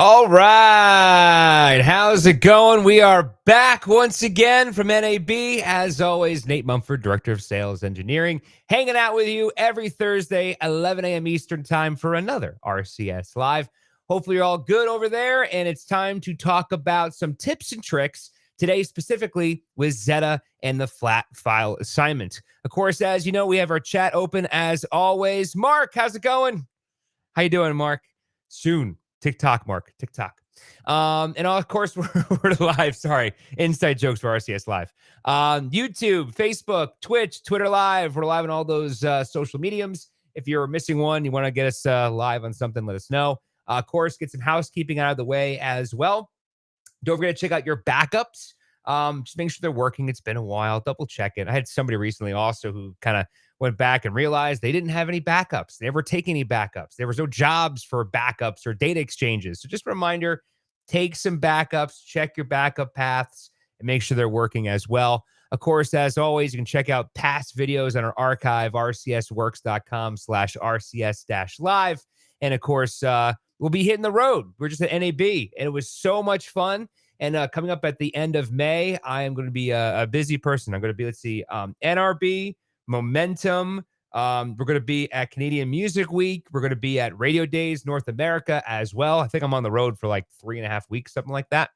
All right. How's it going? We are back once again from NAB. As always, Nate Mumford, Director of Sales Engineering, hanging out with you every Thursday, 11 a.m. Eastern Time for another RCS Live. Hopefully, you're all good over there, and it's time to talk about some tips and tricks today, specifically with Zetta and the flat file assignment. Of course, as you know, we have our chat open as always. Mark, how's it going? How you doing, Mark? Soon. TikTok, Mark. TikTok. And of course, we're live. Sorry. Inside jokes for RCS Live. YouTube, Facebook, Twitch, Twitter Live. We're live on all those social mediums. If you're missing one, you want to get us live on something, let us know. Of course, get some housekeeping out of the way as well. Don't forget to check out your backups. Just make sure they're working. It's been a while. Double check it. I had somebody recently also who kind of went back and realized they didn't have any backups. They never take any backups. There was no jobs for backups or data exchanges. So just a reminder, take some backups, check your backup paths, and make sure they're working as well. Of course, as always, you can check out past videos on our archive, rcsworks.com/rcs-live. And of course, we'll be hitting the road. We're just at NAB, and it was so much fun. And coming up at the end of May, I am going to be a busy person. I'm going to be, NRB, Momentum. We're going to be at Canadian Music Week. We're going to be at Radio Days North America as well. I think I'm on the road for like 3.5 weeks, something like that.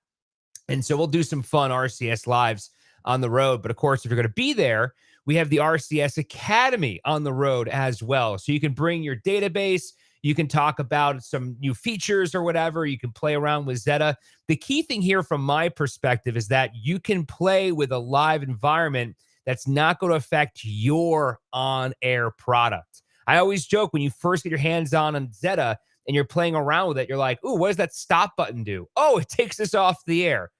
And so we'll do some fun RCS lives on the road. But of course, if you're going to be there, we have the RCS Academy on the road as well. So you can bring your database. You can talk about some new features or whatever. You can play around with Zetta. The key thing here from my perspective is that you can play with a live environment that's not going to affect your on-air product. I always joke when you first get your hands on Zetta and you're playing around with it, you're like, ooh, what does that stop button do? Oh, it takes us off the air.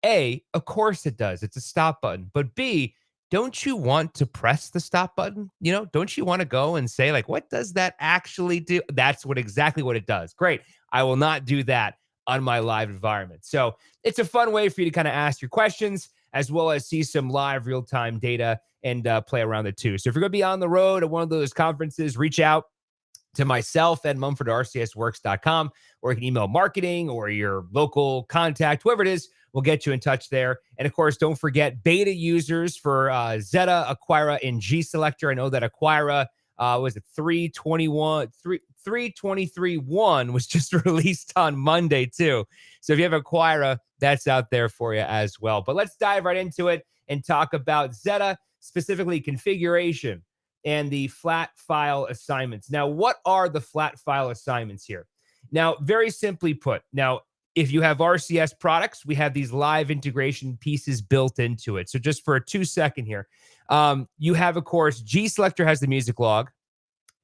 A, of course it does. It's a stop button. But B, don't you want to press the stop button? Don't you want to go and say, like, what does that actually do? That's exactly what it does. Great. I will not do that on my live environment. So it's a fun way for you to kind of ask your questions as well as see some live real-time data and play around it too. So if you're going to be on the road at one of those conferences, reach out to myself at Mumford at rcsworks.com, or you can email marketing or your local contact, whoever it is, we'll get you in touch there. And of course, don't forget beta users for Zetta, Aquira, and GSelector. I know that Aquira was it 323.1 was just released on Monday too. So if you have Aquira, that's out there for you as well. But let's dive right into it and talk about Zetta, specifically configuration and the flat file assignments. Now, what are the flat file assignments here? Now, very simply put, if you have RCS products, we have these live integration pieces built into it. So just for a 2-second here, you have, of course, GSelector has the music log.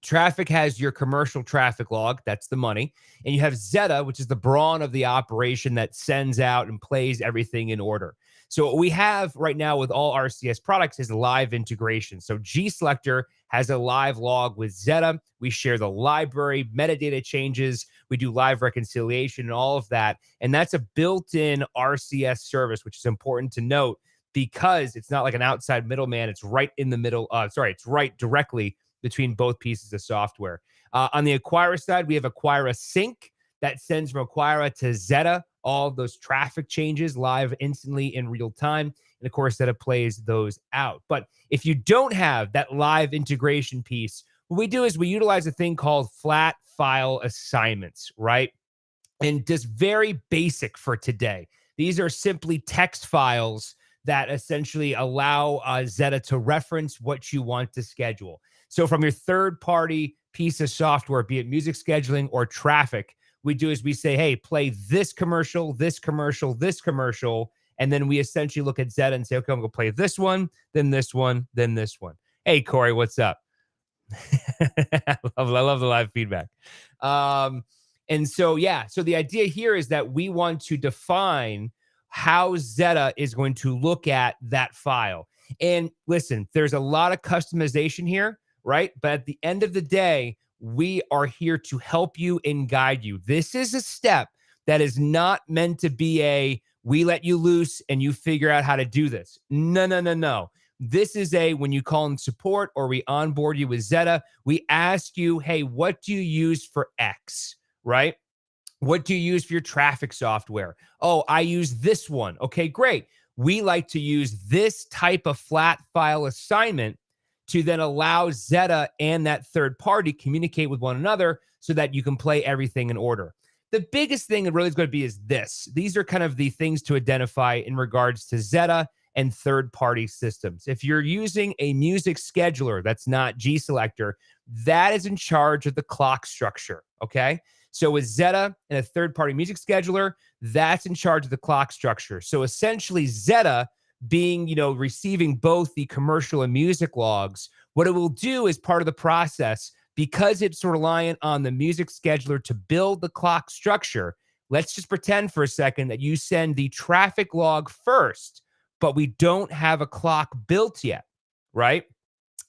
Traffic has your commercial traffic log. That's the money. And you have Zetta, which is the brawn of the operation that sends out and plays everything in order. So what we have right now with all RCS products is live integration. So GSelector has a live log with Zetta. We share the library, metadata changes. We do live reconciliation and all of that. And that's a built-in RCS service, which is important to note because it's not like an outside middleman. It's right in the middle. It's right directly between both pieces of software. On the Aquira side, we have Aquira Sync that sends from Aquira to Zetta all of those traffic changes live instantly in real time. And of course, Zetta plays those out. But if you don't have that live integration piece, what we do is we utilize a thing called flat file assignments, right? And just very basic for today. These are simply text files that essentially allow Zetta to reference what you want to schedule. So from your third-party piece of software, be it music scheduling or traffic, we do is we say, hey, play this commercial, this commercial, this commercial, and then we essentially look at Zetta and say, okay, I'm going to play this one, then this one, then this one. Hey, Corey, what's up? I love the live feedback. And so the idea here is that we want to define how Zetta is going to look at that file. And listen, there's a lot of customization here, right? But at the end of the day, we are here to help you and guide you. This is a step that is not meant to be we let you loose and you figure out how to do this. No. This is when you call in support or we onboard you with Zetta, we ask you, hey, what do you use for X, right? What do you use for your traffic software? Oh, I use this one. Okay, great. We like to use this type of flat file assignment to then allow Zetta and that third party communicate with one another so that you can play everything in order. The biggest thing that really is going to be is this. These are kind of the things to identify in regards to Zetta and third party systems. If you're using a music scheduler that's not GSelector, that is in charge of the clock structure. Okay. So with Zetta and a third party music scheduler, that's in charge of the clock structure. So essentially, Zetta being, receiving both the commercial and music logs, what it will do is part of the process because it's reliant on the music scheduler to build the clock structure. Let's just pretend for a second that you send the traffic log first, but we don't have a clock built yet, right?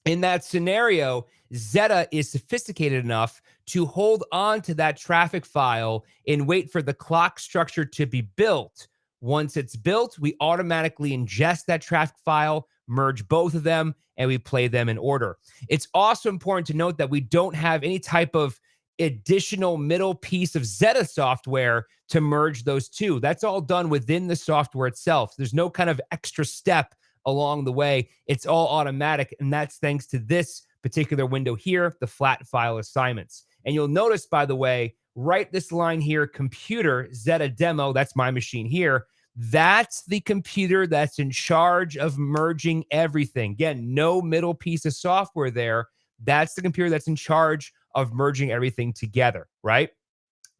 In that scenario, Zetta is sophisticated enough to hold on to that traffic file and wait for the clock structure to be built. Once it's built, we automatically ingest that traffic file, merge both of them, and we play them in order. It's also important to note that we don't have any type of additional middle piece of Zetta software to merge those two. That's all done within the software itself. There's no kind of extra step along the way. It's all automatic, and that's thanks to this particular window here, the flat file assignments. And you'll notice, by the way, right this line here, computer Zetta demo, that's my machine here. That's the computer that's in charge of merging everything. Again, no middle piece of software there. That's the computer that's in charge of merging everything together, right?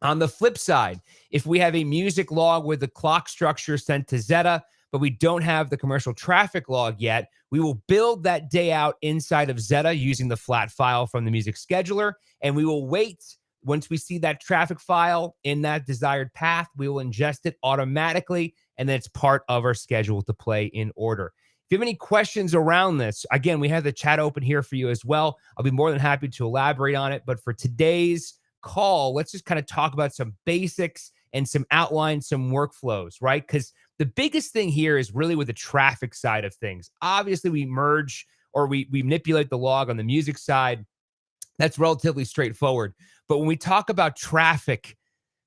On the flip side, if we have a music log with the clock structure sent to Zetta, but we don't have the commercial traffic log yet, we will build that day out inside of Zetta using the flat file from the music scheduler, and we will wait. Once we see that traffic file in that desired path, we will ingest it automatically, and then it's part of our schedule to play in order. If you have any questions around this, again, we have the chat open here for you as well. I'll be more than happy to elaborate on it, but for today's call, let's just kind of talk about some basics and some outline, some workflows, right? Because the biggest thing here is really with the traffic side of things. Obviously, we merge or we manipulate the log on the music side. That's relatively straightforward. But when we talk about traffic,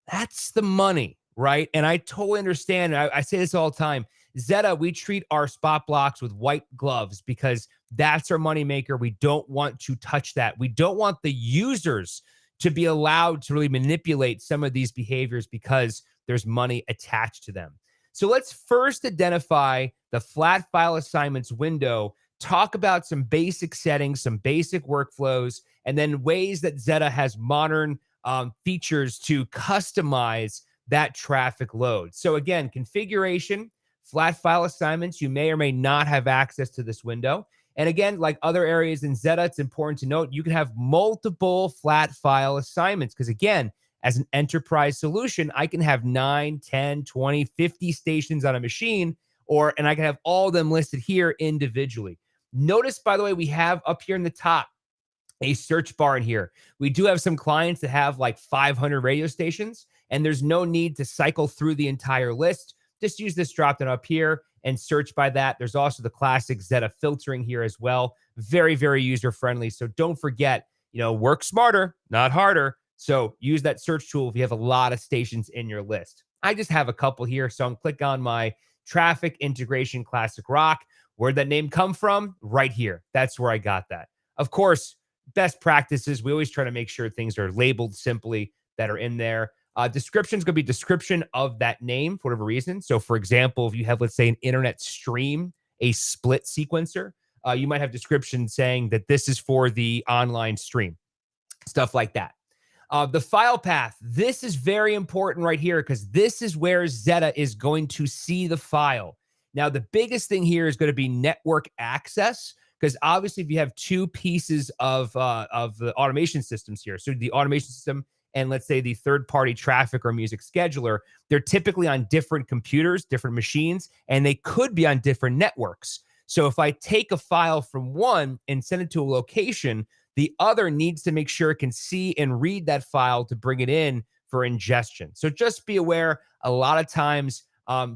that's the money, right? And I totally understand. I say this all the time. Zetta, we treat our spot blocks with white gloves because that's our moneymaker. We don't want to touch that. We don't want the users to be allowed to really manipulate some of these behaviors because there's money attached to them. So let's first identify the flat file assignments window, talk about some basic settings, some basic workflows, and then ways that Zetta has modern features to customize that traffic load. So again, configuration, flat file assignments, you may or may not have access to this window. And again, like other areas in Zetta, it's important to note you can have multiple flat file assignments because again, as an enterprise solution, I can have 9, 10, 20, 50 stations on a machine, and I can have all of them listed here individually. Notice, by the way, we have up here in the top a search bar in here. We do have some clients that have like 500 radio stations, and there's no need to cycle through the entire list. Just use this drop down up here and search by that. There's also the classic Zetta filtering here as well. Very, very user-friendly. So don't forget, work smarter, not harder. So use that search tool if you have a lot of stations in your list. I just have a couple here. So I'm click on my traffic integration classic rock. Where'd that name come from? Right here. That's where I got that. Of course, best practices. We always try to make sure things are labeled simply that are in there. Description is going to be description of that name for whatever reason. So for example, if you have, let's say, an internet stream, a split sequencer, you might have description saying that this is for the online stream, stuff like that. The file path, this is very important right here because this is where Zetta is going to see the file. Now, the biggest thing here is going to be network access because obviously if you have two pieces of the automation systems here, so the automation system and let's say the third-party traffic or music scheduler, they're typically on different computers, different machines, and they could be on different networks. So if I take a file from one and send it to a location, the other needs to make sure it can see and read that file to bring it in for ingestion. So just be aware, a lot of times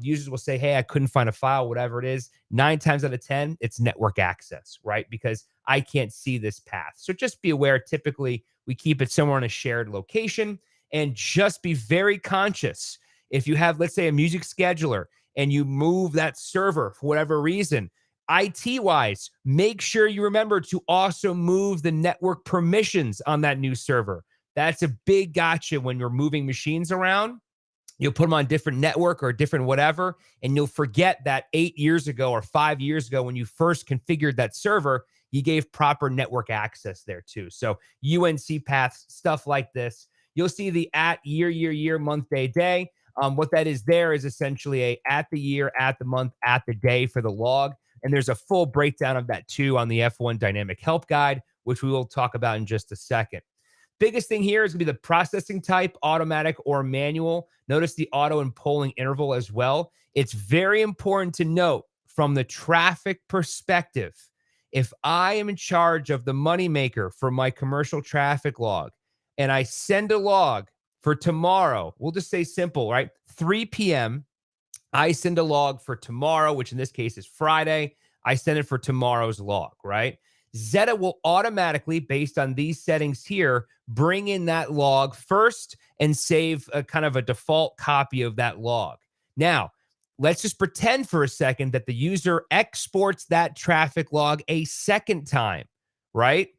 users will say, hey, I couldn't find a file, whatever it is. 9 times out of 10, it's network access, right? Because I can't see this path. So just be aware, typically we keep it somewhere on a shared location. And just be very conscious. If you have, let's say, a music scheduler and you move that server for whatever reason, IT wise, make sure you remember to also move the network permissions on that new server. That's a big gotcha when you're moving machines around. You'll put them on different network or different whatever, and you'll forget that 8 years ago or 5 years ago when you first configured that server, you gave proper network access there too. So UNC paths, stuff like this. You'll see the at year, month, day. What that is there is essentially a at the year, at the month, at the day for the log. And there's a full breakdown of that too on the F1 Dynamic Help Guide, which we will talk about in just a second. Biggest thing here is going to be the processing type, automatic or manual. Notice the auto and polling interval as well. It's very important to note from the traffic perspective, if I am in charge of the moneymaker for my commercial traffic log and I send a log for tomorrow, we'll just say simple, right? 3 p.m., I send a log for tomorrow, which in this case is Friday. I send it for tomorrow's log, right? Zetta will automatically, based on these settings here, bring in that log first and save a kind of a default copy of that log. Now, let's just pretend for a second that the user exports that traffic log a second time, right?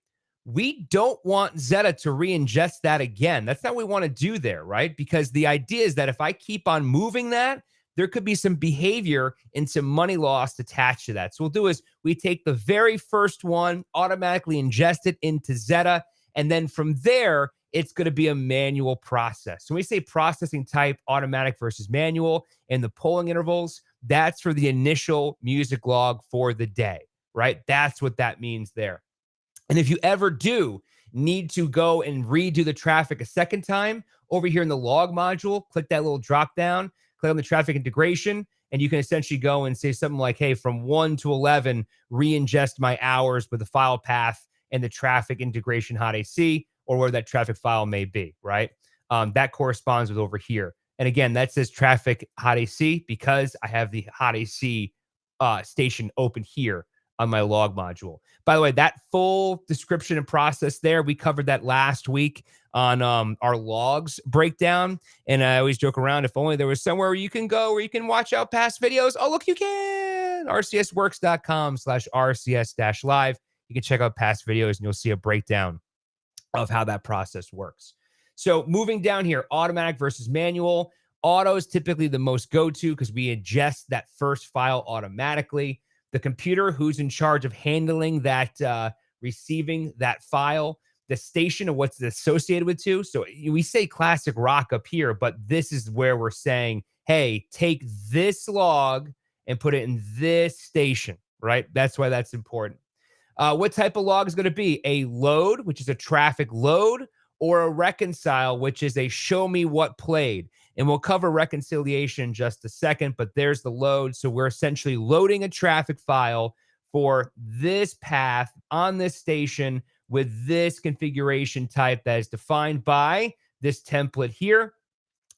We don't want Zetta to re-ingest that again. That's not what we want to do there, right? Because the idea is that if I keep on moving that, there could be some behavior and some money lost attached to that. So what we'll do is we take the very first one, automatically ingest it into Zetta, and then from there, it's going to be a manual process. So when we say processing type, automatic versus manual, and the polling intervals, that's for the initial music log for the day, right? That's what that means there. And if you ever do need to go and redo the traffic a second time, over here in the log module, click that little drop down, click on the traffic integration, and you can essentially go and say something like, hey, from 1 to 11, re-ingest my hours with the file path and the traffic integration hot AC, or where that traffic file may be, right? That corresponds with over here. And again, that says traffic hot AC because I have the hot AC station open here on my log module. By the way, that full description and process there, we covered that last week on our logs breakdown. And I always joke around, if only there was somewhere where you can go where you can watch out past videos. Oh, look, you can. rcsworks.com/rcs-live. You can check out past videos and you'll see a breakdown of how that process works. So moving down here, automatic versus manual. Auto is typically the most go-to because we ingest that first file automatically. The computer who's in charge of handling that, receiving that file, the station of what's associated with too. So we say classic rock up here, but this is where we're saying, hey, take this log and put it in this station, right? That's why that's important. What type of log is going to be? A load, which is a traffic load, or a reconcile, which is a show me what played. And we'll cover reconciliation in just a second, but there's the load. So we're essentially loading a traffic file for this path on this station with this configuration type that is defined by this template here.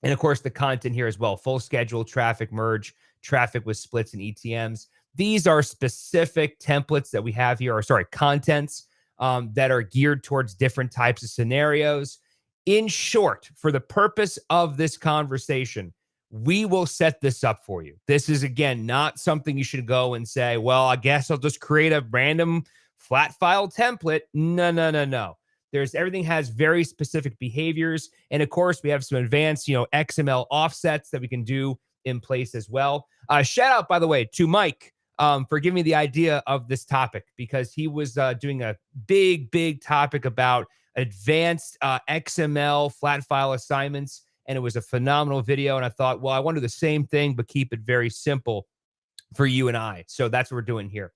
And of course, the content here as well, full schedule, traffic merge, traffic with splits and ETMs. These are specific templates that we have here, or sorry, contents that are geared towards different types of scenarios. In short, for the purpose of this conversation, we will set this up for you. This is, again, not something you should go and say, well, I guess I'll just create a random flat file template. No. Everything has very specific behaviors. And of course, we have some advanced, XML offsets that we can do in place as well. Shout out, by the way, to Mike for giving me the idea of this topic, because he was doing a big topic about advanced XML flat file assignments, and it was a phenomenal video. And I thought, well, I want to do the same thing, but keep it very simple for you and I. So that's what we're doing here.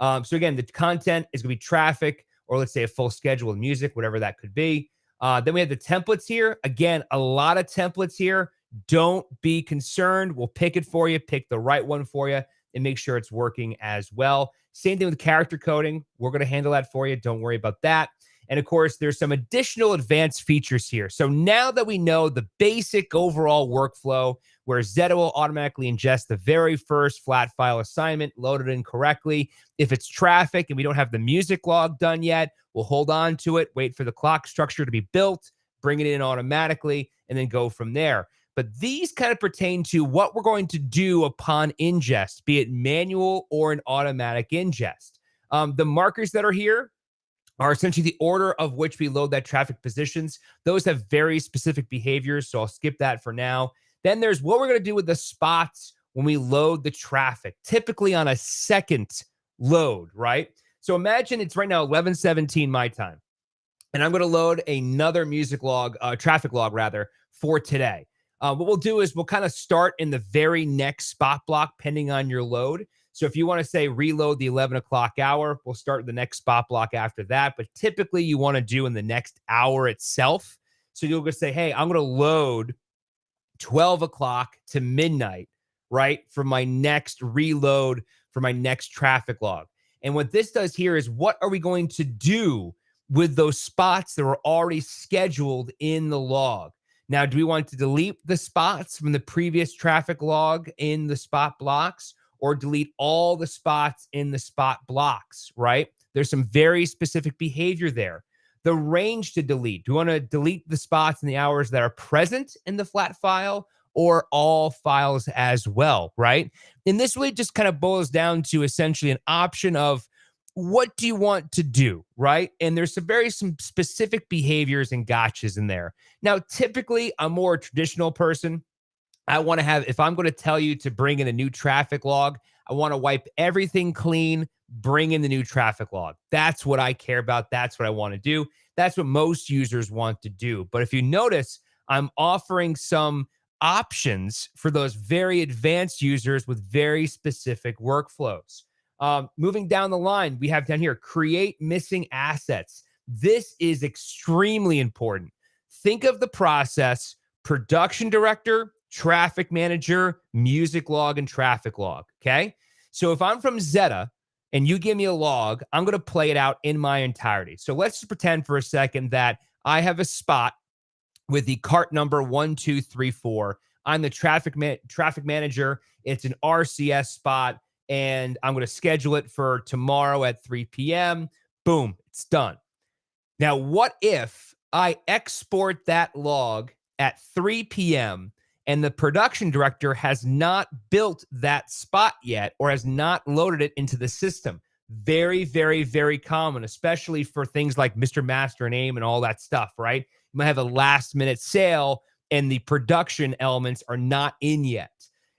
So again, the content is going to be traffic, or let's say a full schedule of music, whatever that could be. Then we have the templates here. Again, a lot of templates here. Don't be concerned. We'll pick it for you, pick the right one for you, and make sure it's working as well. Same thing with character coding. We're going to handle that for you. Don't worry about that. And of course, there's some additional advanced features here. So now that we know the basic overall workflow, where Zetta will automatically ingest the very first flat file assignment, load it in correctly. If it's traffic and we don't have the music log done yet, we'll hold on to it, wait for the clock structure to be built, bring it in automatically, and then go from there. But these kind of pertain to what we're going to do upon ingest, be it manual or an automatic ingest. The markers that are here are essentially the order of which we load that traffic positions. Those have very specific behaviors, so I'll skip that for now. Then there's what we're going to do with the spots when we load the traffic, typically on a second load, right? So imagine it's right now 11:17 my time, and I'm going to load another music log, traffic log rather, for today. What we'll do is we'll kind of start in the very next spot block, pending on your load. So if you want to say reload the 11 o'clock hour, we'll start the next spot block after that. But typically you want to do in the next hour itself. So you'll just say, hey, I'm going to load 12 o'clock to midnight, right? For my next reload, for my next traffic log. And what this does here is what are we going to do with those spots that were already scheduled in the log? Now, do we want to delete the spots from the previous traffic log in the spot blocks, or delete all the spots in the spot blocks, right? There's some very specific behavior there. The range to delete. Do we want to delete the spots in the hours that are present in the flat file, or all files as well, right? And this really just kind of boils down to essentially an option of what do you want to do, right? And there's some specific behaviors and gotchas in there. Now, typically, I'm more a traditional person. I want to have, if I'm going to tell you to bring in a new traffic log, I want to wipe everything clean, bring in the new traffic log. That's what I care about. That's what I want to do. That's what most users want to do. But if you notice, I'm offering some options for those very advanced users with very specific workflows. Moving down the line, we have down here, create missing assets. This is extremely important. Think of the process: production director, traffic manager, music log, and traffic log, okay? So if I'm from Zetta and you give me a log, I'm going to play it out in my entirety. So let's just pretend for a second that I have a spot with the cart number 1234. I'm the traffic manager. It's an RCS spot, and I'm going to schedule it for tomorrow at 3 p.m. Boom, it's done. Now, what if I export that log at 3 p.m. and the production director has not built that spot yet, or has not loaded it into the system? Very, very, very common, especially for things like Mr. Master and AIM and all that stuff, right? You might have a last minute sale and the production elements are not in yet.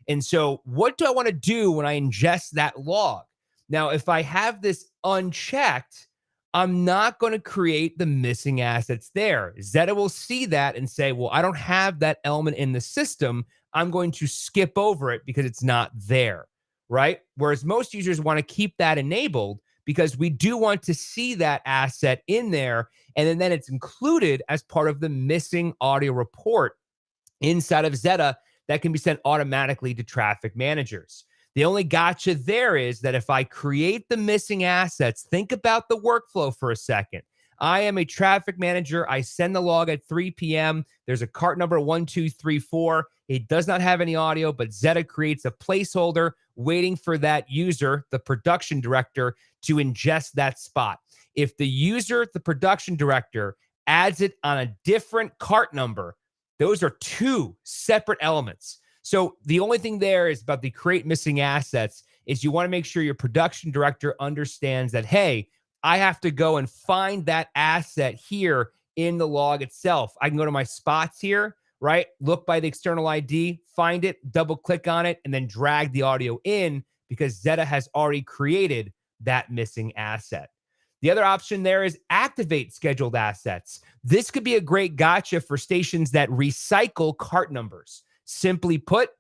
And so what do I want to do when I ingest that log? Now, if I have this unchecked, I'm not going to create the missing assets there. Zetta will see that and say, well, I don't have that element in the system. I'm going to skip over it because it's not there, right? Whereas most users want to keep that enabled because we do want to see that asset in there. And then it's included as part of the missing audio report inside of Zetta that can be sent automatically to traffic managers. The only gotcha there is that if I create the missing assets, think about the workflow for a second. I am a traffic manager. I send the log at 3 p.m. There's a cart number 1234. It does not have any audio, but Zetta creates a placeholder waiting for that user, the production director, to ingest that spot. If the user, the production director, adds it on a different cart number, those are two separate elements. So the only thing there is about the create missing assets is you want to make sure your production director understands that, hey, I have to go and find that asset here in the log itself. I can go to my spots here, right? Look by the external ID, find it, double click on it, and then drag the audio in because Zetta has already created that missing asset. The other option there is activate scheduled assets. This could be a great gotcha for stations that recycle cart numbers. Simply put,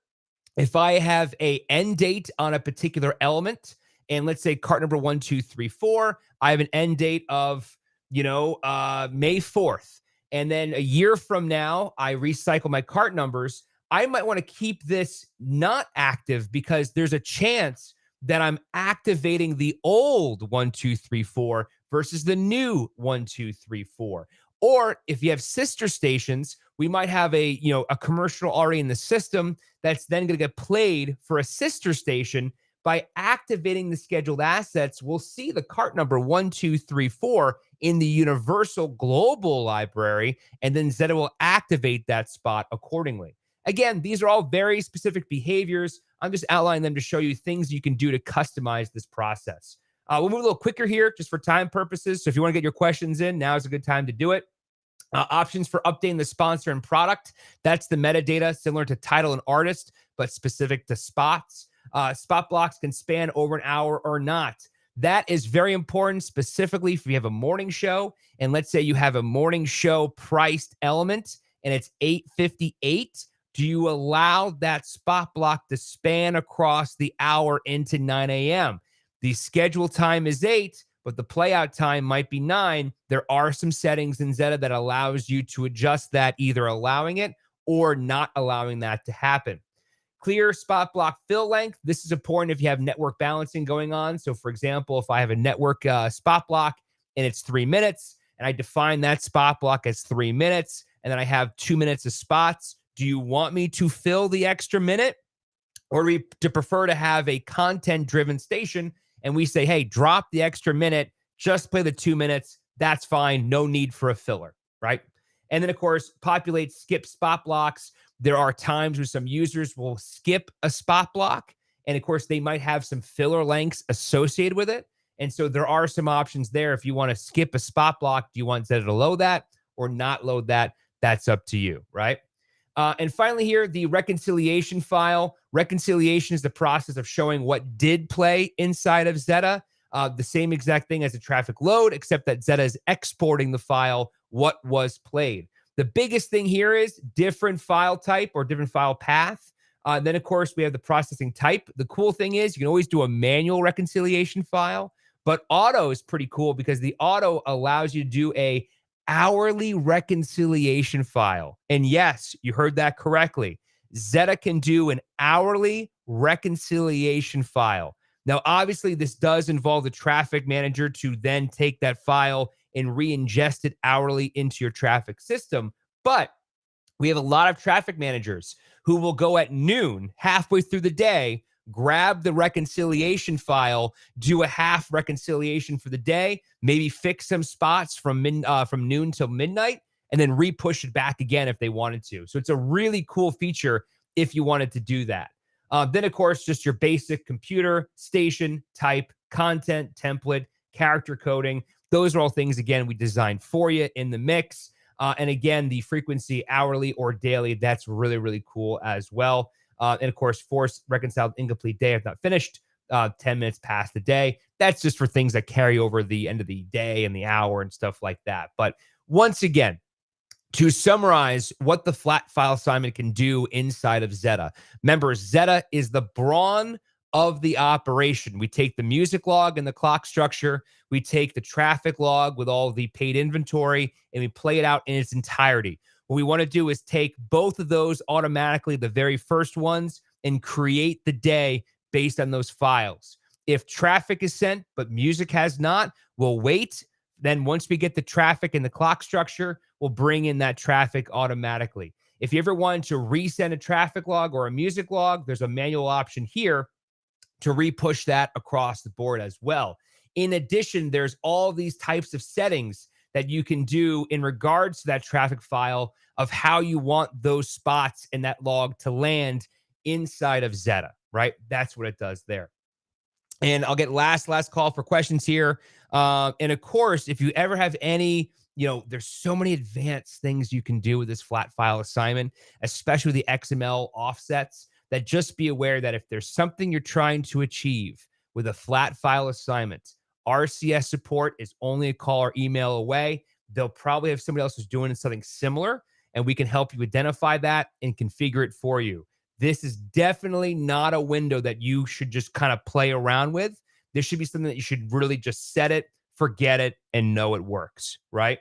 if I have a end date on a particular element, and let's say cart number 1234, I have an end date of, May 4th. And then a year from now, I recycle my cart numbers. I might want to keep this not active because there's a chance that I'm activating the old 1234 versus the new 1234. Or if you have sister stations, we might have a commercial already in the system that's then going to get played for a sister station, By activating the scheduled assets, we'll see the cart number 1, 2, 3, 4 in the universal global library, and then Zetta will activate that spot accordingly. Again, these are all very specific behaviors. I'm just outlining them to show you things you can do to customize this process. We'll move a little quicker here just for time purposes. So if you want to get your questions in, now is a good time to do it. Options for updating the sponsor and product. That's the metadata similar to title and artist, but specific to spots. Spot blocks can span over an hour or not. That is very important, specifically if you have a morning show. And let's say you have a morning show priced element and it's $8.58. Do you allow that spot block to span across the hour into 9 a.m.? The schedule time is 8, but the playout time might be 9. There are some settings in Zetta that allows you to adjust that, either allowing it or not allowing that to happen. Clear spot block fill length. This is important if you have network balancing going on. So for example, if I have a network spot block and it's 3 minutes, and I define that spot block as 3 minutes, and then I have 2 minutes of spots, do you want me to fill the extra minute? Or do you prefer to have a content-driven station and we say, hey, drop the extra minute, just play the 2 minutes. That's fine. No need for a filler, right? And then, of course, populate skip spot blocks. There are times where some users will skip a spot block. And, of course, they might have some filler lengths associated with it. And so there are some options there. If you want to skip a spot block, do you want Zetta to load that or not load that? That's up to you, right? And finally here, the reconciliation file. Reconciliation is the process of showing what did play inside of Zetta. The same exact thing as a traffic load, except that Zetta is exporting the file, what was played. The biggest thing here is different file type or different file path. Then, of course, we have the processing type. The cool thing is you can always do a manual reconciliation file, but auto is pretty cool because the auto allows you to do a hourly reconciliation file. And yes, you heard that correctly. Zetta can do an hourly reconciliation file. Now, obviously, this does involve the traffic manager to then take that file and re-ingest it hourly into your traffic system. But we have a lot of traffic managers who will go at noon, halfway through the day, grab the reconciliation file, do a half reconciliation for the day, maybe fix some spots from noon till midnight, and then re-push it back again if they wanted to. So it's a really cool feature if you wanted to do that. Then, of course, just your basic computer, station, type, content, template, character coding. Those are all things, again, we designed for you in the mix. And again, the frequency hourly or daily, that's really, really cool as well. And of course, force reconciled incomplete day if not finished, 10 minutes past the day. That's just for things that carry over the end of the day and the hour and stuff like that. But once again, to summarize what the flat file assignment can do inside of Zetta. Remember, Zetta is the brawn of the operation. We take the music log and the clock structure. We take the traffic log with all the paid inventory, and we play it out in its entirety. What we want to do is take both of those automatically, the very first ones, and create the day based on those files. If traffic is sent, but music has not, we'll wait. Then once we get the traffic and the clock structure, we'll bring in that traffic automatically. If you ever wanted to resend a traffic log or a music log, there's a manual option here to re-push that across the board as well. In addition, there's all these types of settings that you can do in regards to that traffic file of how you want those spots in that log to land inside of Zetta, right? That's what it does there. And I'll get last call for questions here. And of course, if you ever have any, there's so many advanced things you can do with this flat file assignment, especially the XML offsets, that just be aware that if there's something you're trying to achieve with a flat file assignment, RCS support is only a call or email away. They'll probably have somebody else who's doing something similar, and we can help you identify that and configure it for you. This is definitely not a window that you should just kind of play around with. This should be something that you should really just set it, forget it, and know it works, right?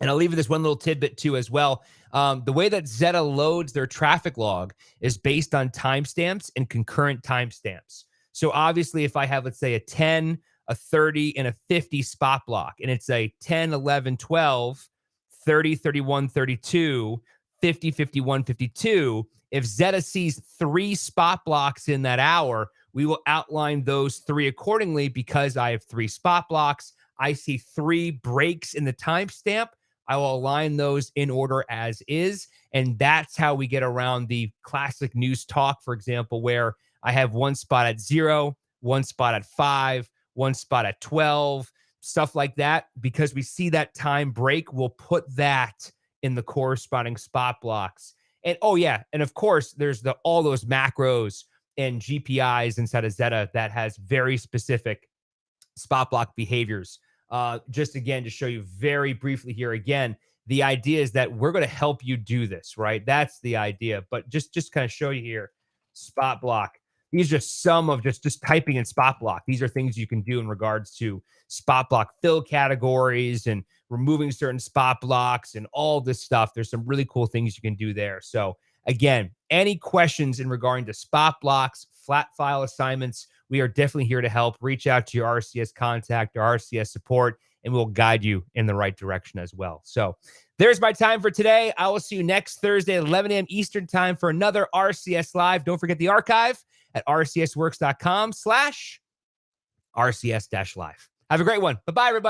And I'll leave you this one little tidbit too as well. The way that Zetta loads their traffic log is based on timestamps and concurrent timestamps. So obviously, if I have, let's say, a 10, a 30, and a 50 spot block, and it's a 10, 11, 12, 30, 31, 32, 50, 51, 52, if Zetta sees 3 spot blocks in that hour, we will outline those 3 accordingly because I have 3 spot blocks. I see 3 breaks in the timestamp. I will align those in order as is. And that's how we get around the classic news talk, for example, where I have one spot at 0, one spot at 5, one spot at 12, stuff like that. Because we see that time break, we'll put that in the corresponding spot blocks. And oh yeah, and of course, there's all those macros and GPIs inside of Zetta that has very specific spot block behaviors. Just again, to show you very briefly here again, the idea is that we're going to help you do this, right? That's the idea. But just kind of show you here, spot block. These are some of just typing in spot block. These are things you can do in regards to spot block fill categories and removing certain spot blocks and all this stuff. There's some really cool things you can do there. So again, any questions in regarding to spot blocks, flat file assignments, we are definitely here to help. Reach out to your RCS contact or RCS support, and we'll guide you in the right direction as well. So there's my time for today. I will see you next Thursday at 11 a.m. Eastern time for another RCS Live. Don't forget the archive at rcsworks.com/RCS-live. Have a great one. Bye-bye, everybody.